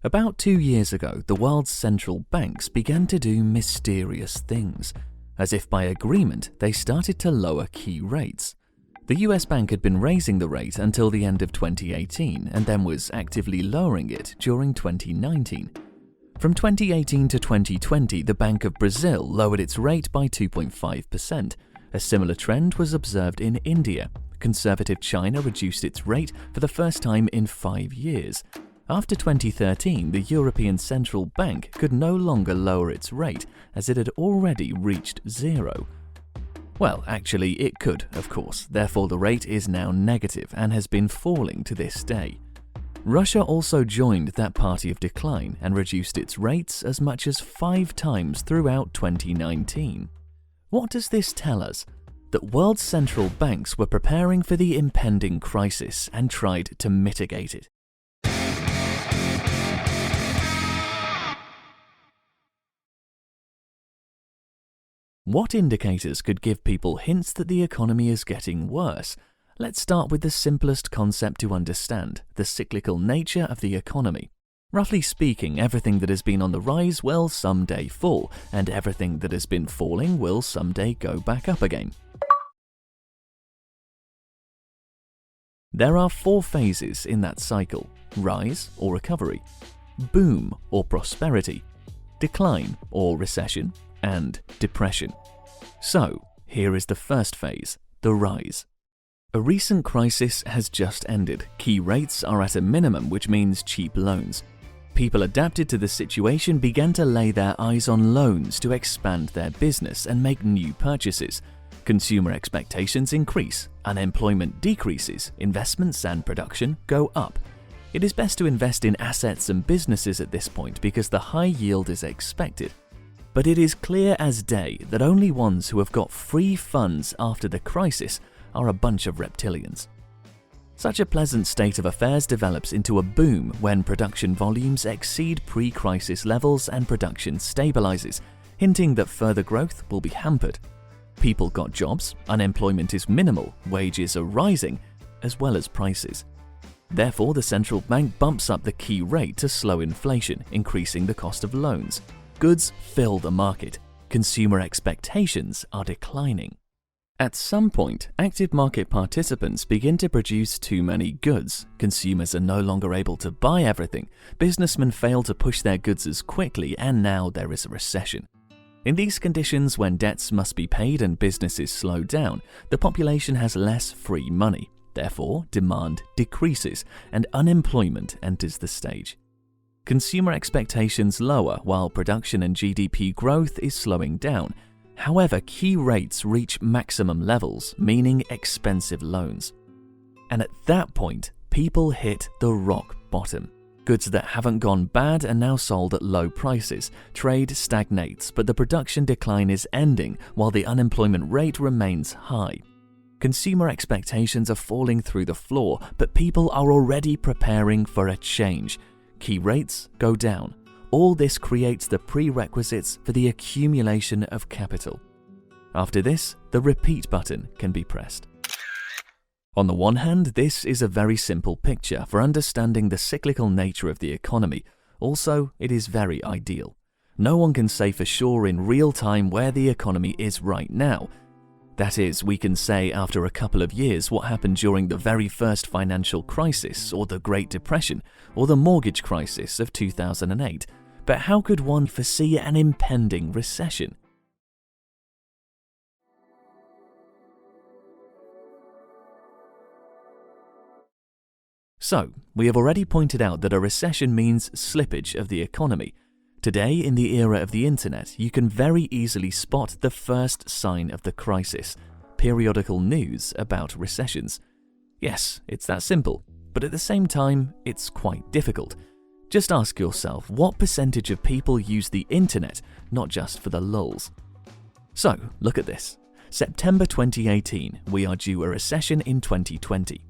About 2 years ago, the world's central banks began to do mysterious things. As if by agreement, they started to lower key rates. The US Bank had been raising the rate until the end of 2018 and then was actively lowering it during 2019. From 2018 to 2020, the Bank of Brazil lowered its rate by 2.5%. A similar trend was observed in India. Conservative China reduced its rate for the first time in 5 years. After 2013, the European Central Bank could no longer lower its rate as it had already reached zero. Well, actually it could, of course, therefore the rate is now negative and has been falling to this day. Russia also joined that party of decline and reduced its rates as much as 5 times throughout 2019. What does this tell us? That world central banks were preparing for the impending crisis and tried to mitigate it. What indicators could give people hints that the economy is getting worse? Let's start with the simplest concept to understand, the cyclical nature of the economy. Roughly speaking, everything that has been on the rise will someday fall, and everything that has been falling will someday go back up again. There are 4 phases in that cycle: rise or recovery, boom or prosperity, decline or recession, and depression. So, here is the first phase, the rise. A recent crisis has just ended. Key rates are at a minimum, which means cheap loans. People adapted to the situation began to lay their eyes on loans to expand their business and make new purchases. Consumer expectations increase, unemployment decreases, investments and production go up. It is best to invest in assets and businesses at this point because the high yield is expected. But it is clear as day that only ones who have got free funds after the crisis are a bunch of reptilians. Such a pleasant state of affairs develops into a boom when production volumes exceed pre-crisis levels and production stabilizes, hinting that further growth will be hampered. People got jobs, unemployment is minimal, wages are rising, as well as prices. Therefore, the central bank bumps up the key rate to slow inflation, increasing the cost of loans. Goods fill the market. Consumer expectations are declining. At some point, active market participants begin to produce too many goods. Consumers are no longer able to buy everything. Businessmen fail to push their goods as quickly, and now there is a recession. In these conditions, when debts must be paid and businesses slow down, the population has less free money. Therefore, demand decreases and unemployment enters the stage. Consumer expectations lower while production and GDP growth is slowing down. However, key rates reach maximum levels, meaning expensive loans. And at that point, people hit the rock bottom. Goods that haven't gone bad are now sold at low prices. Trade stagnates, but the production decline is ending while the unemployment rate remains high. Consumer expectations are falling through the floor, but people are already preparing for a change. Key rates go down. All this creates the prerequisites for the accumulation of capital. After this, the repeat button can be pressed. On the one hand, this is a very simple picture for understanding the cyclical nature of the economy. Also, it is very ideal. No one can say for sure in real time where the economy is right now. That is, we can say after a couple of years what happened during the very first financial crisis, or the Great Depression, or the mortgage crisis of 2008. But how could one foresee an impending recession? So, we have already pointed out that a recession means slippage of the economy. Today, in the era of the internet, you can very easily spot the first sign of the crisis: periodical news about recessions. Yes, it's that simple, but at the same time, it's quite difficult. Just ask yourself what percentage of people use the internet, not just for the lulz. So, look at this. September 2018, we are due a recession in 2020.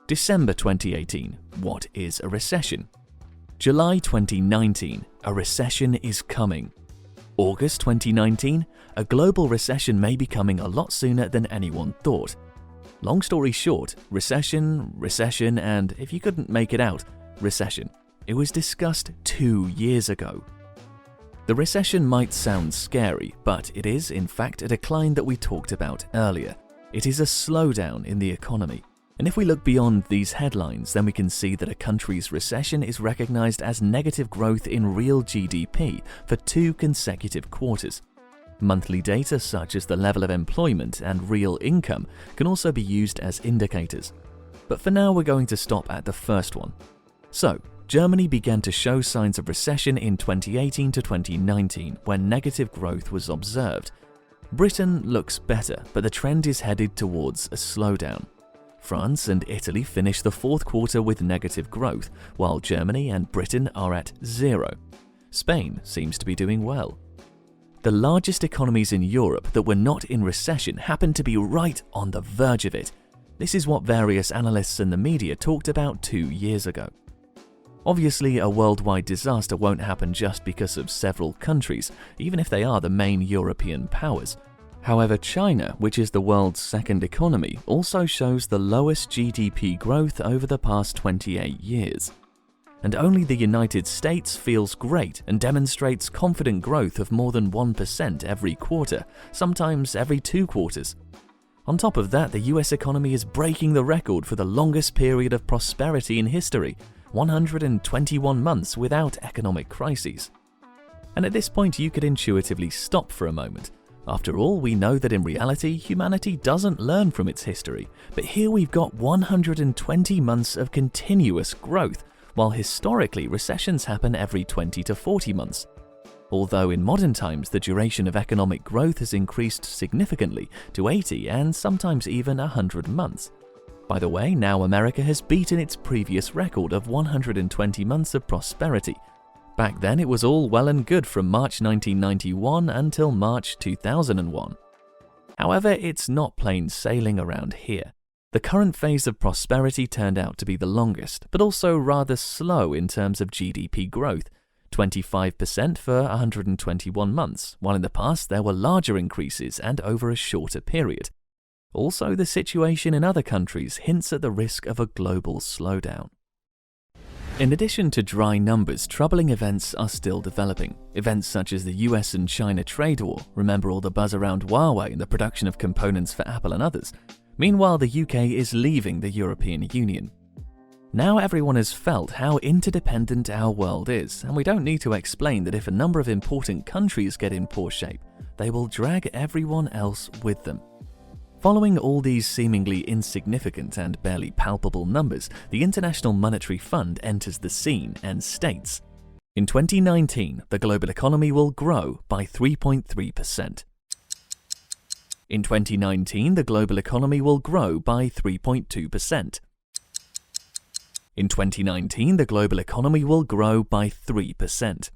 December 2018, what is a recession? July 2019, a recession is coming. August 2019, a global recession may be coming a lot sooner than anyone thought. Long story short, recession, and if you couldn't make it out, recession. It was discussed 2 years ago. The recession might sound scary, but it is, in fact, a decline that we talked about earlier. It is a slowdown in the economy. And if we look beyond these headlines, then we can see that a country's recession is recognized as negative growth in real GDP for 2 consecutive quarters. Monthly data such as the level of employment and real income can also be used as indicators. But for now, we're going to stop at the first one. So, Germany began to show signs of recession in 2018 to 2019 when negative growth was observed. Britain looks better, but the trend is headed towards a slowdown. France and Italy finished the 4th quarter with negative growth, while Germany and Britain are at 0. Spain seems to be doing well. The largest economies in Europe that were not in recession happen to be right on the verge of it. This is what various analysts and the media talked about 2 years ago. Obviously, a worldwide disaster won't happen just because of several countries, even if they are the main European powers. However, China, which is the world's 2nd economy, also shows the lowest GDP growth over the past 28 years. And only the United States feels great and demonstrates confident growth of more than 1% every quarter, sometimes every 2 quarters. On top of that, the US economy is breaking the record for the longest period of prosperity in history, 121 months without economic crises. And at this point, you could intuitively stop for a moment. After all, we know that in reality, humanity doesn't learn from its history, but here we've got 120 months of continuous growth, while historically recessions happen every 20 to 40 months. Although in modern times the duration of economic growth has increased significantly to 80 and sometimes even 100 months. By the way, now America has beaten its previous record of 120 months of prosperity. Back then it was all well and good from March 1991 until March 2001. However, it's not plain sailing around here. The current phase of prosperity turned out to be the longest, but also rather slow in terms of GDP growth, 25% for 121 months, while in the past there were larger increases and over a shorter period. Also, the situation in other countries hints at the risk of a global slowdown. In addition to dry numbers, troubling events are still developing. Events such as the US and China trade war, remember all the buzz around Huawei and the production of components for Apple and others. Meanwhile, the UK is leaving the European Union. Now everyone has felt how interdependent our world is, and we don't need to explain that if a number of important countries get in poor shape, they will drag everyone else with them. Following all these seemingly insignificant and barely palpable numbers, the International Monetary Fund enters the scene and states, in 2019, the global economy will grow by 3.3%. In 2019, the global economy will grow by 3.2%. In 2019, the global economy will grow by 3%.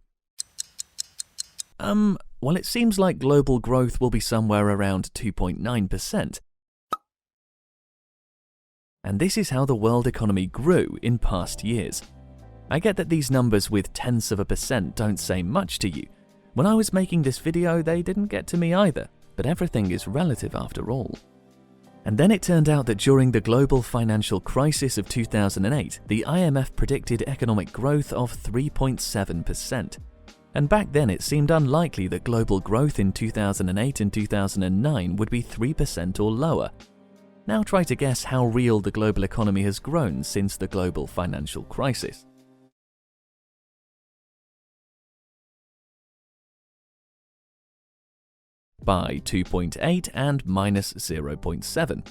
Well, it seems like global growth will be somewhere around 2.9%. And this is how the world economy grew in past years. I get that these numbers with tenths of a percent don't say much to you. When I was making this video, they didn't get to me either, but everything is relative after all. And then it turned out that during the global financial crisis of 2008, the IMF predicted economic growth of 3.7%. And back then it seemed unlikely that global growth in 2008 and 2009 would be 3% or lower. Now try to guess how real the global economy has grown since the global financial crisis. By 2.8 and minus 0.7.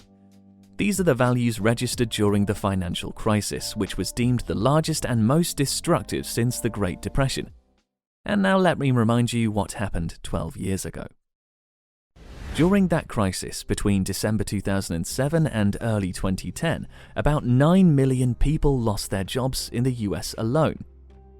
These are the values registered during the financial crisis, which was deemed the largest and most destructive since the Great Depression. And now let me remind you what happened 12 years ago. During that crisis, between December 2007 and early 2010, about 9 million people lost their jobs in the US alone.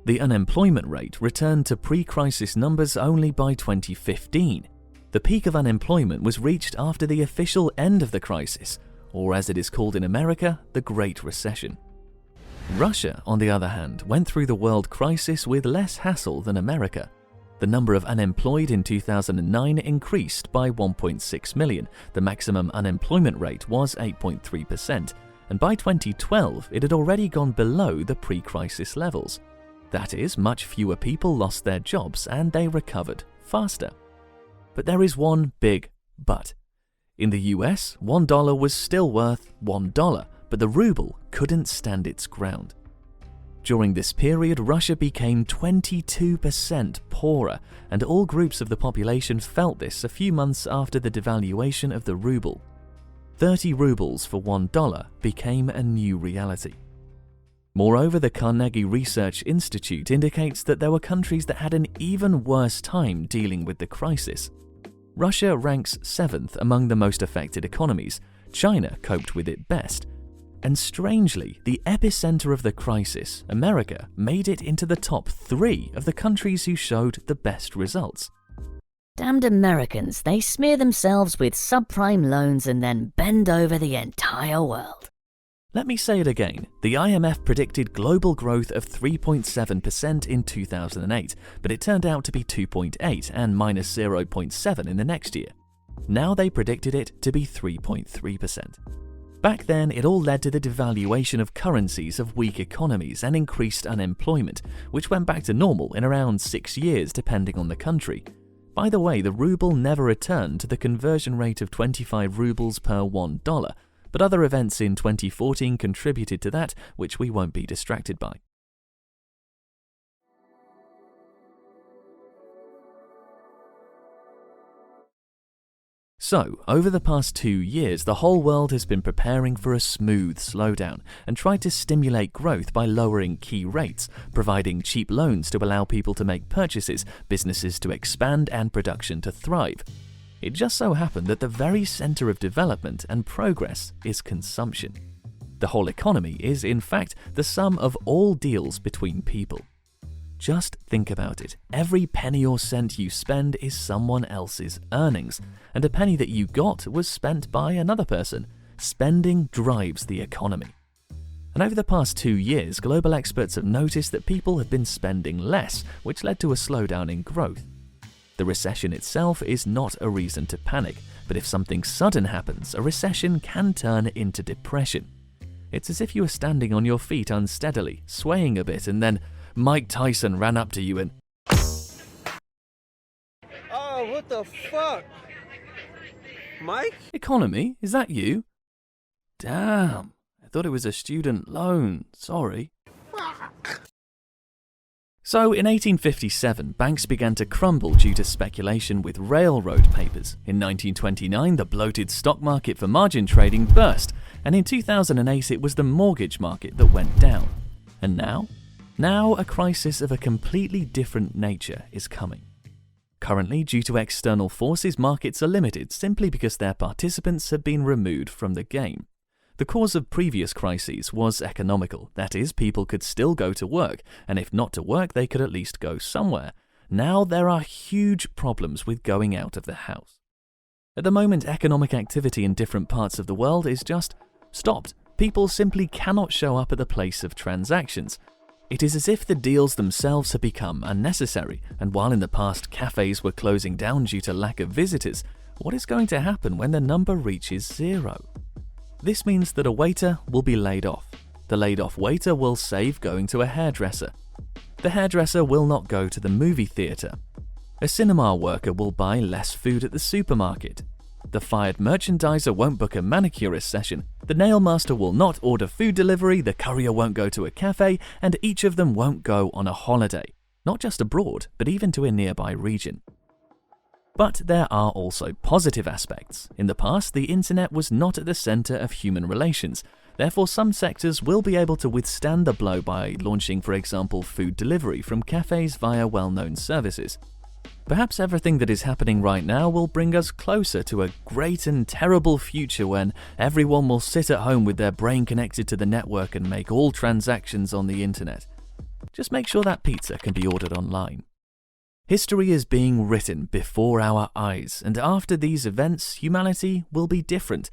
The unemployment rate returned to pre-crisis numbers only by 2015. The peak of unemployment was reached after the official end of the crisis, or as it is called in America, the Great Recession. Russia, on the other hand, went through the world crisis with less hassle than America. The number of unemployed in 2009 increased by 1.6 million. The maximum unemployment rate was 8.3%, and by 2012 it had already gone below the pre-crisis levels. That is, much fewer people lost their jobs and they recovered faster. But there is one big but. In the US, $1 was still worth $1, but the ruble couldn't stand its ground. During this period, Russia became 22% poorer, and all groups of the population felt this a few months after the devaluation of the ruble. 30 rubles for $1 became a new reality. Moreover, the Carnegie Research Institute indicates that there were countries that had an even worse time dealing with the crisis. Russia ranks 7th among the most affected economies. China coped with it best. And strangely, the epicenter of the crisis, America, made it into the top 3 of the countries who showed the best results. Damned Americans, they smear themselves with subprime loans and then bend over the entire world. Let me say it again. The IMF predicted global growth of 3.7% in 2008, but it turned out to be 2.8 and minus 0.7 in the next year. Now they predicted it to be 3.3%. Back then, it all led to the devaluation of currencies of weak economies and increased unemployment, which went back to normal in around 6 years depending on the country. By the way, the ruble never returned to the conversion rate of 25 rubles per $1, but other events in 2014 contributed to that, which we won't be distracted by. So, over the past 2 years, the whole world has been preparing for a smooth slowdown and tried to stimulate growth by lowering key rates, providing cheap loans to allow people to make purchases, businesses to expand, and production to thrive. It just so happened that the very center of development and progress is consumption. The whole economy is, in fact, the sum of all deals between people. Just think about it. Every penny or cent you spend is someone else's earnings, and a penny that you got was spent by another person. Spending drives the economy. And over the past 2 years, global experts have noticed that people have been spending less, which led to a slowdown in growth. The recession itself is not a reason to panic, but if something sudden happens, a recession can turn into depression. It's as if you were standing on your feet unsteadily, swaying a bit, and then Mike Tyson ran up to you and... Oh, what the fuck? Mike? Economy, is that you? Damn, I thought it was a student loan, sorry. So, in 1857, banks began to crumble due to speculation with railroad papers. In 1929, the bloated stock market for margin trading burst, and in 2008 it was the mortgage market that went down. And now? Now, a crisis of a completely different nature is coming. Currently, due to external forces, markets are limited simply because their participants have been removed from the game. The cause of previous crises was economical, that is, people could still go to work, and if not to work, they could at least go somewhere. Now there are huge problems with going out of the house. At the moment, economic activity in different parts of the world is just stopped. People simply cannot show up at the place of transactions. It is as if the deals themselves have become unnecessary, and while in the past cafes were closing down due to lack of visitors, what is going to happen when the number reaches 0? This means that a waiter will be laid off. The laid-off waiter will save going to a hairdresser. The hairdresser will not go to the movie theatre. A cinema worker will buy less food at the supermarket. The fired merchandiser won't book a manicurist session. The nail master will not order food delivery, the courier won't go to a cafe, and each of them won't go on a holiday. Not just abroad, but even to a nearby region. But there are also positive aspects. In the past, the internet was not at the center of human relations. Therefore, some sectors will be able to withstand the blow by launching, for example, food delivery from cafes via well-known services. Perhaps everything that is happening right now will bring us closer to a great and terrible future when everyone will sit at home with their brain connected to the network and make all transactions on the internet. Just make sure that pizza can be ordered online. History is being written before our eyes, and after these events, humanity will be different.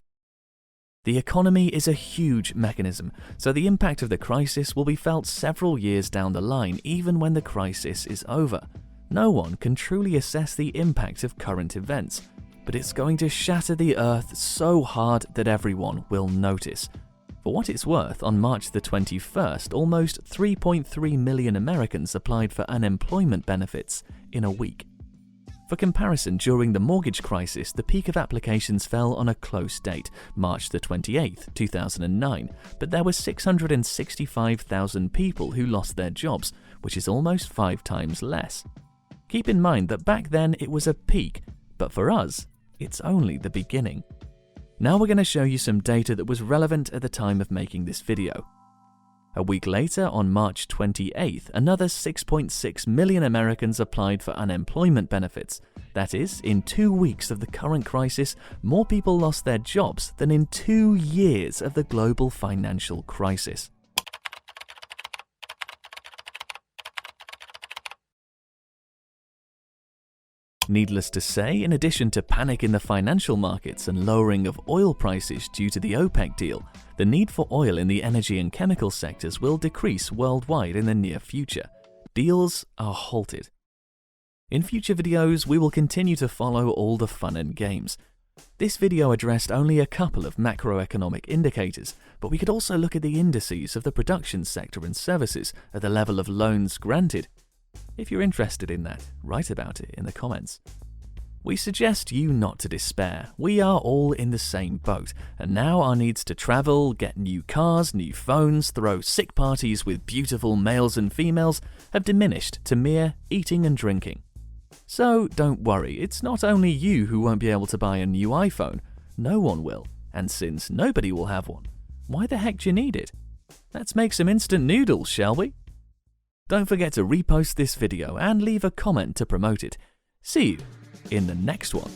The economy is a huge mechanism, so the impact of the crisis will be felt several years down the line, even when the crisis is over. No one can truly assess the impact of current events, but it's going to shatter the earth so hard that everyone will notice. For what it's worth, on March the 21st, almost 3.3 million Americans applied for unemployment benefits in a week. For comparison, during the mortgage crisis, the peak of applications fell on a close date, March the 28th, 2009, but there were 665,000 people who lost their jobs, which is almost 5 times less. Keep in mind that back then it was a peak, but for us, it's only the beginning. Now we're going to show you some data that was relevant at the time of making this video. A week later, on March 28th, another 6.6 million Americans applied for unemployment benefits. That is, in 2 weeks of the current crisis, more people lost their jobs than in 2 years of the global financial crisis. Needless to say, in addition to panic in the financial markets and lowering of oil prices due to the OPEC deal, the need for oil in the energy and chemical sectors will decrease worldwide in the near future. Deals are halted. In future videos, we will continue to follow all the fun and games. This video addressed only a couple of macroeconomic indicators, but we could also look at the indices of the production sector and services at the level of loans granted. If you're interested in that, write about it in the comments. We suggest you not to despair. We are all in the same boat, and now our needs to travel, get new cars, new phones, throw sick parties with beautiful males and females have diminished to mere eating and drinking. So don't worry, it's not only you who won't be able to buy a new iPhone, no one will, and since nobody will have one, why the heck do you need it? Let's make some instant noodles, shall we? Don't forget to repost this video and leave a comment to promote it. See you in the next one.